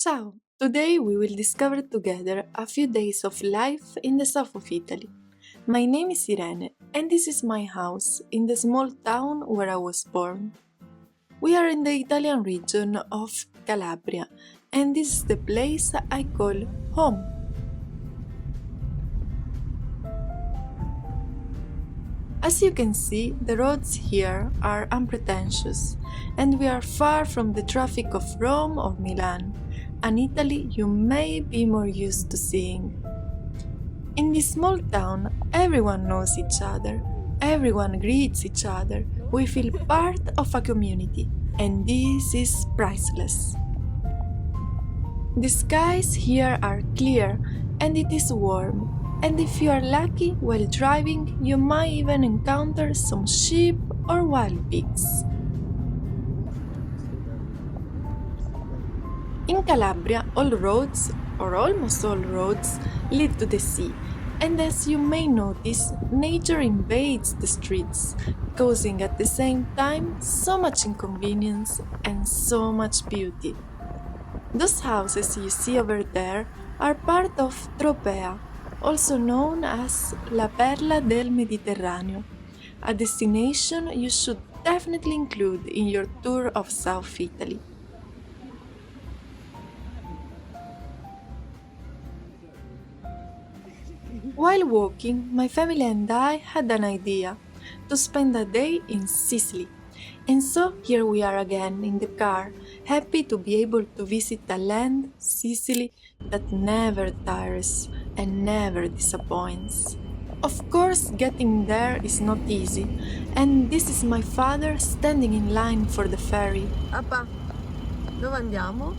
Ciao! Today we will discover together a few days of life in the south of Italy. My name is Irene and this is my house in the small town where I was born. We are in the Italian region of Calabria and this is the place I call home. As you can see, the roads here are unpretentious and we are far from the traffic of Rome or Milan, an Italy you may be more used to seeing. In this small town, everyone knows each other, everyone greets each other, we feel part of a community, and this is priceless. The skies here are clear and it is warm, and if you are lucky while driving, you might even encounter some sheep or wild pigs. In Calabria, all roads, or almost all roads, lead to the sea, and as you may notice, nature invades the streets, causing at the same time so much inconvenience and so much beauty. Those houses you see over there are part of Tropea, also known as La Perla del Mediterraneo, a destination you should definitely include in your tour of South Italy. While walking, my family and I had an idea to spend a day in Sicily. And so here we are again in the car, happy to be able to visit a land, Sicily, that never tires and never disappoints. Of course, getting there is not easy, and this is my father standing in line for the ferry. Papà, dove andiamo?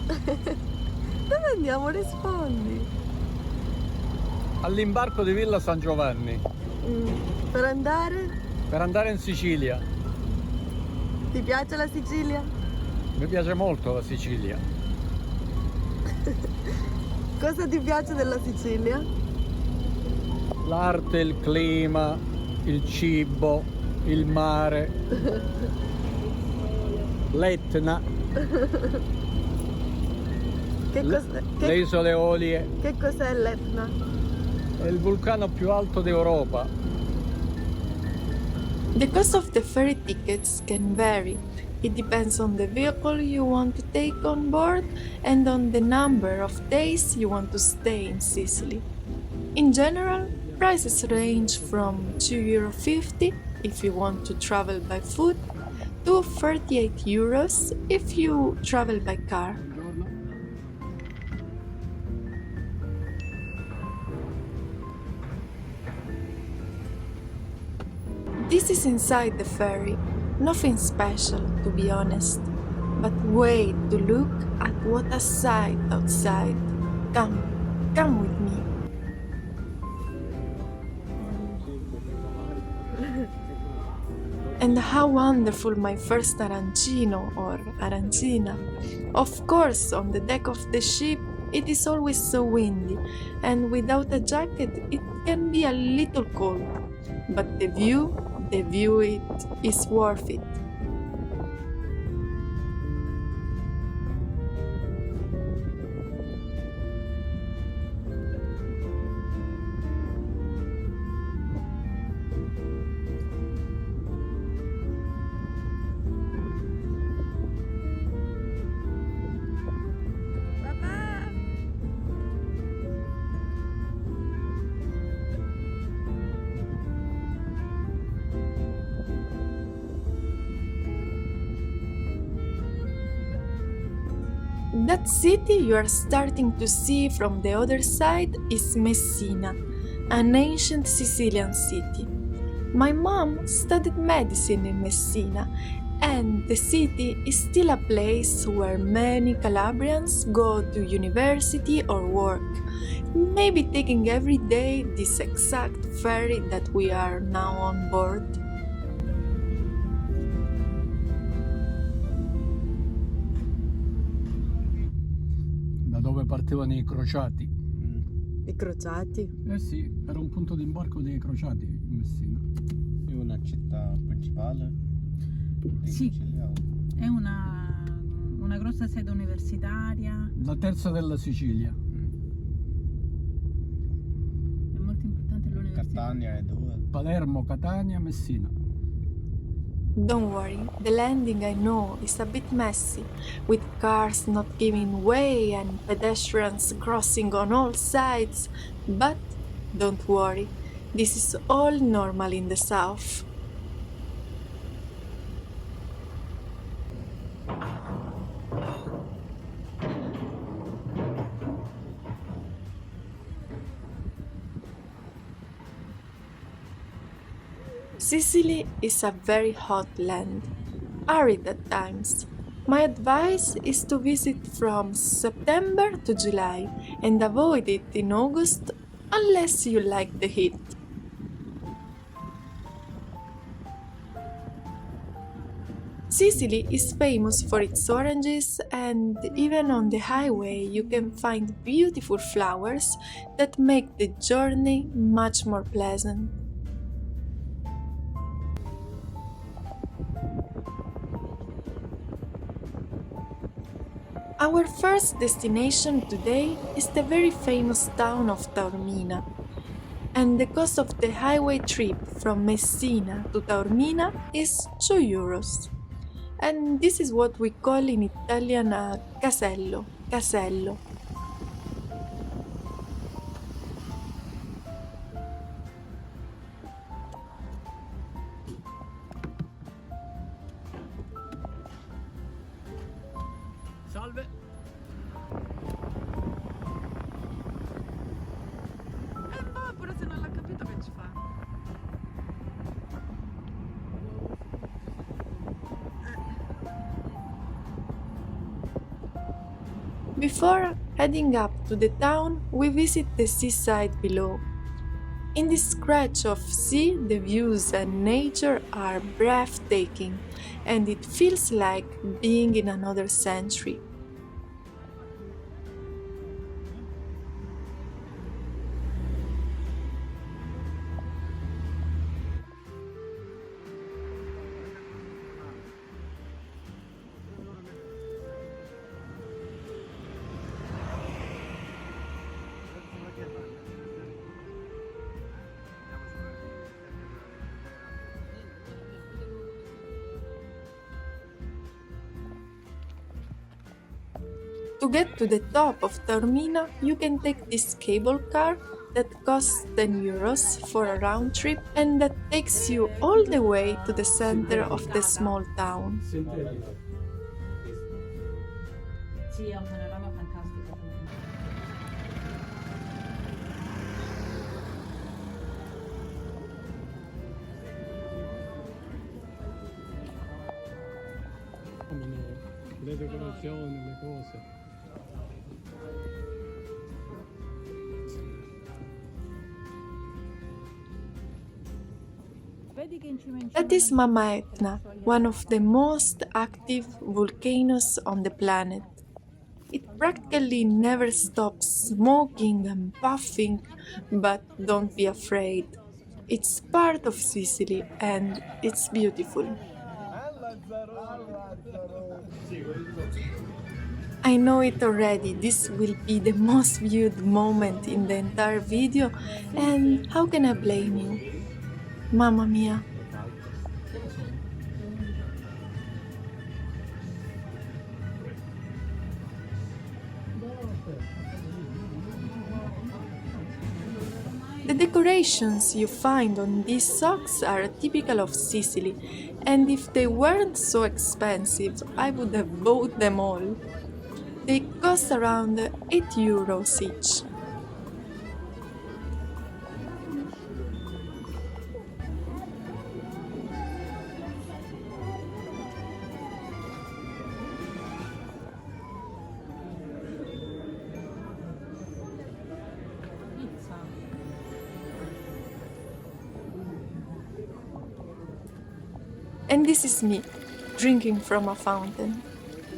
Dove andiamo? Rispondi. All'imbarco di Villa San Giovanni. Per andare? Per andare in Sicilia. Ti piace la Sicilia? Mi piace molto la Sicilia. Cosa ti piace della Sicilia? L'arte, il clima, il cibo, il mare, l'Etna, le isole Eolie. Che cos'è l'Etna? È il vulcano più alto d'Europa. The cost of the ferry tickets can vary. It depends on the vehicle you want to take on board and on the number of days you want to stay in Sicily. In general, prices range from €2.50 if you want to travel by foot to €38 if you travel by car. This is inside the ferry, nothing special to be honest, but wait to look at what a sight outside. Come with me. And how wonderful my first arancino or arancina. Of course, on the deck of the ship it is always so windy, and without a jacket it can be a little cold, but the view it is worth it. That city you are starting to see from the other side is Messina, an ancient Sicilian city. My mom studied medicine in Messina, and the city is still a place where many Calabrians go to university or work, maybe taking every day this exact ferry that we are now on board. Dove partivano i crociati. I crociati? Eh sì, era un punto di imbarco dei crociati in Messina. È una città principale in Sì, Sicilia? è una una grossa sede universitaria. La terza della Sicilia. È molto importante l'università. Catania è dove? Palermo, Catania, Messina. Don't worry, the landing I know is a bit messy, with cars not giving way and pedestrians crossing on all sides, but don't worry, this is all normal in the south. Sicily is a very hot land, arid at times. My advice is to visit from September to July and avoid it in August unless you like the heat. Sicily is famous for its oranges, and even on the highway you can find beautiful flowers that make the journey much more pleasant. Our first destination today is the very famous town of Termina, and the cost of the highway trip from Messina to Termina is 2 euros. And this is what we call in Italian a casello, casello. Salve. Pure se non l'ha capito che ci fa. Before heading up to the town, we visit the seaside below. In this stretch of sea, the views and nature are breathtaking, and it feels like being in another century. To get to the top of Termina, you can take this cable car that costs 10 euros for a round trip and that takes you all the way to the center of the small town. Sintetico. Sì, è un panorama fantastico. Le decorazioni, le cose. Vedi che in cima That is Mama Etna, one of the most active volcanoes on the planet. It practically never stops smoking and puffing, but don't be afraid. It's part of Sicily and it's beautiful. I know it already, this will be the most viewed moment in the entire video, and how can I blame you? Mamma mia. The decorations you find on these socks are typical of Sicily, and if they weren't so expensive, I would have bought them all. They cost around 8 euros each. And this is me, drinking from a fountain.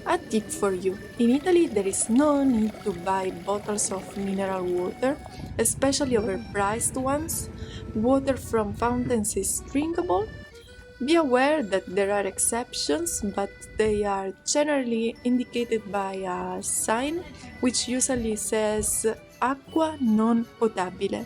A tip for you, in Italy there is no need to buy bottles of mineral water, especially overpriced ones. Water from fountains is drinkable, Be aware that there are exceptions, but they are generally indicated by a sign which usually says acqua non potabile.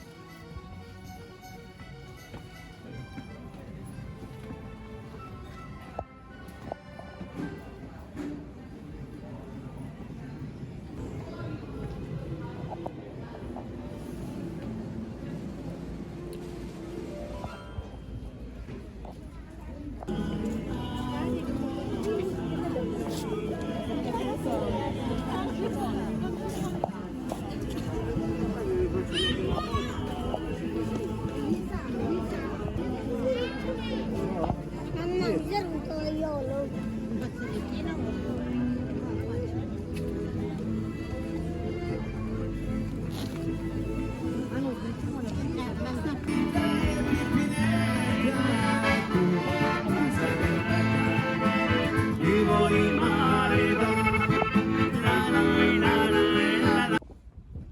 Mamma, mi serve un tovagliolo? Un fazzolettino? Ah no, mettiamola basta.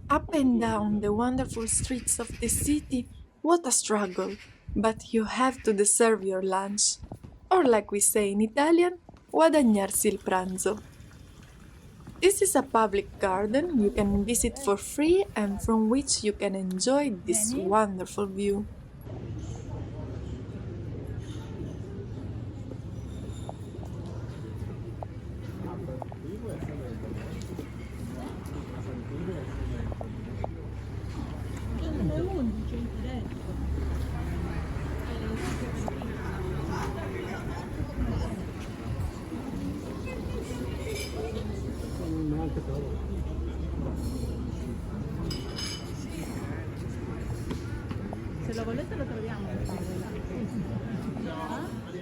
Up and down the wonderful streets of the city, what a struggle! But you have to deserve your lunch. Or like we say in Italian, guadagnarsi il pranzo. This is a public garden you can visit for free and from which you can enjoy this wonderful view. Se lo volete lo troviamo.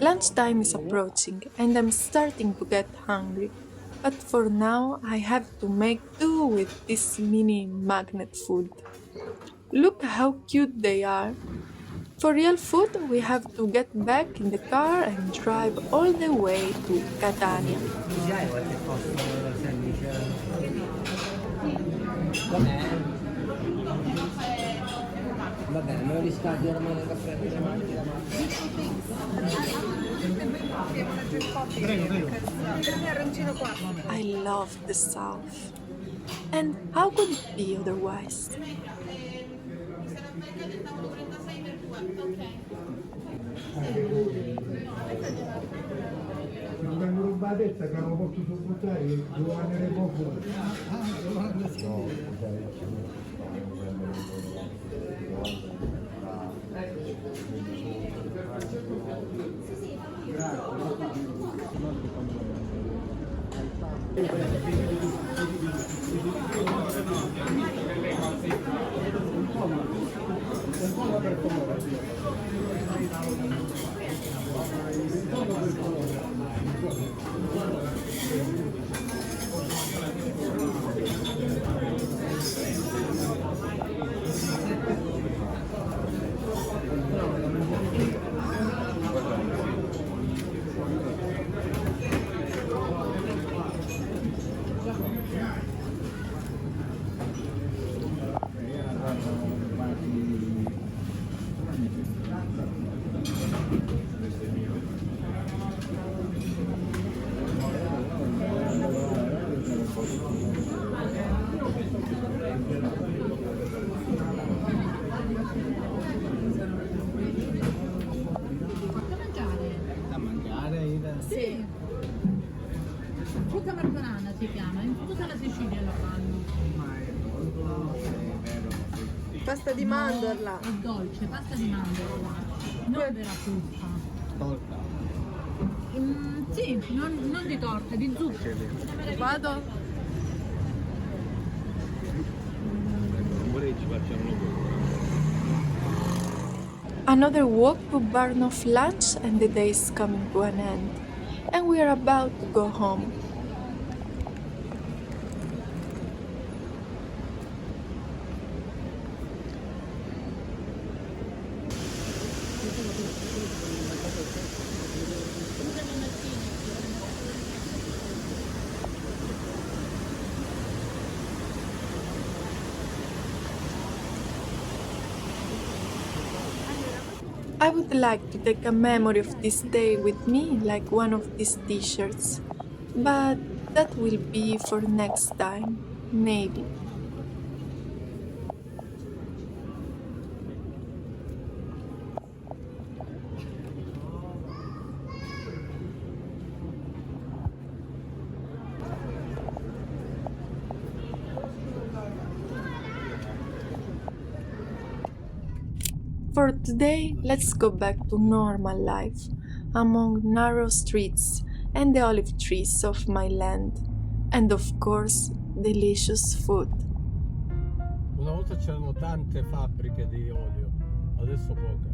Lunchtime is approaching and I'm starting to get hungry. But for now, I have to make do with this mini magnet food. Look how cute they are. For real food, we have to get back in the car and drive all the way to Catania. Va bene, me lo riscaldi ora nel caffè. I love the South. And how could it be otherwise? Non vengo rubatezza che non posso sopportare, devo andare poco. Sì. Frutta martorana si chiama, in tutta la Sicilia lo fanno. Pasta di mandorla. È dolce, pasta di mandorla, non vera frutta. Torta. Sì, non di torta, di zucchero. Vado? Vorrei ci facciamo una Another walk to burn off lunch and the day is coming to an end. And we are about to go home. I would like to take a memory of this day with me like one of these t-shirts, but that will be for next time, maybe. For today, let's go back to normal life, among narrow streets and the olive trees of my land, and of course, delicious food. Una volta c'erano tante fabbriche di olio, adesso poche,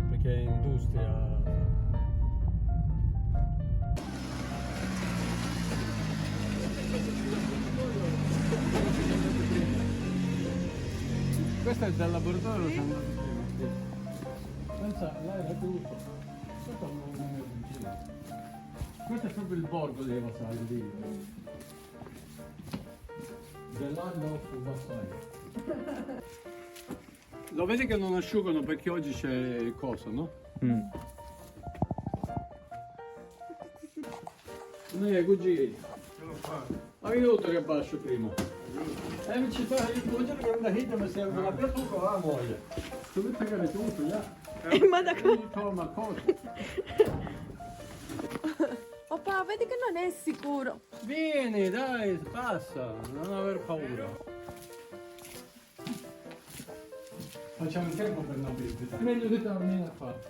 perché è industria. Questo è dal laboratorio, lo siamo andati prima. Pensa, là era tutto. Questo è proprio il borgo dei vassalli lì. Dell'anno sul vassaio. Lo vedi che non asciugano perché oggi c'è il coso, no? Noi è cugini. Ma venuto che bacio prima. Ci fa il cugino che non hit ma serve la più con la moglie. Tu mi pagare tutto, ya. Ma da Ma cosa? Papà, vedi che non è sicuro. Vieni, dai, passa, non aver paura. Facciamo il tempo per non visitare. Meglio di Termina a fare.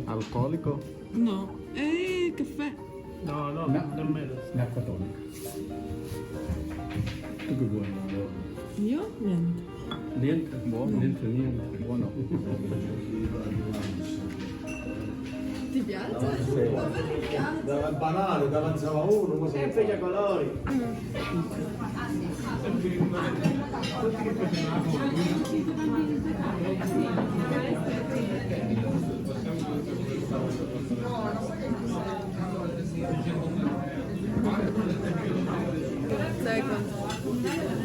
Alcolico? No, è caffè. No, nemmeno. L'acqua tonica. Tu che vuoi? Io? Niente. Niente? Buono? Niente. Buono. Ti piace? Da banale, da avanzava uno, ma sempre i colori. Second.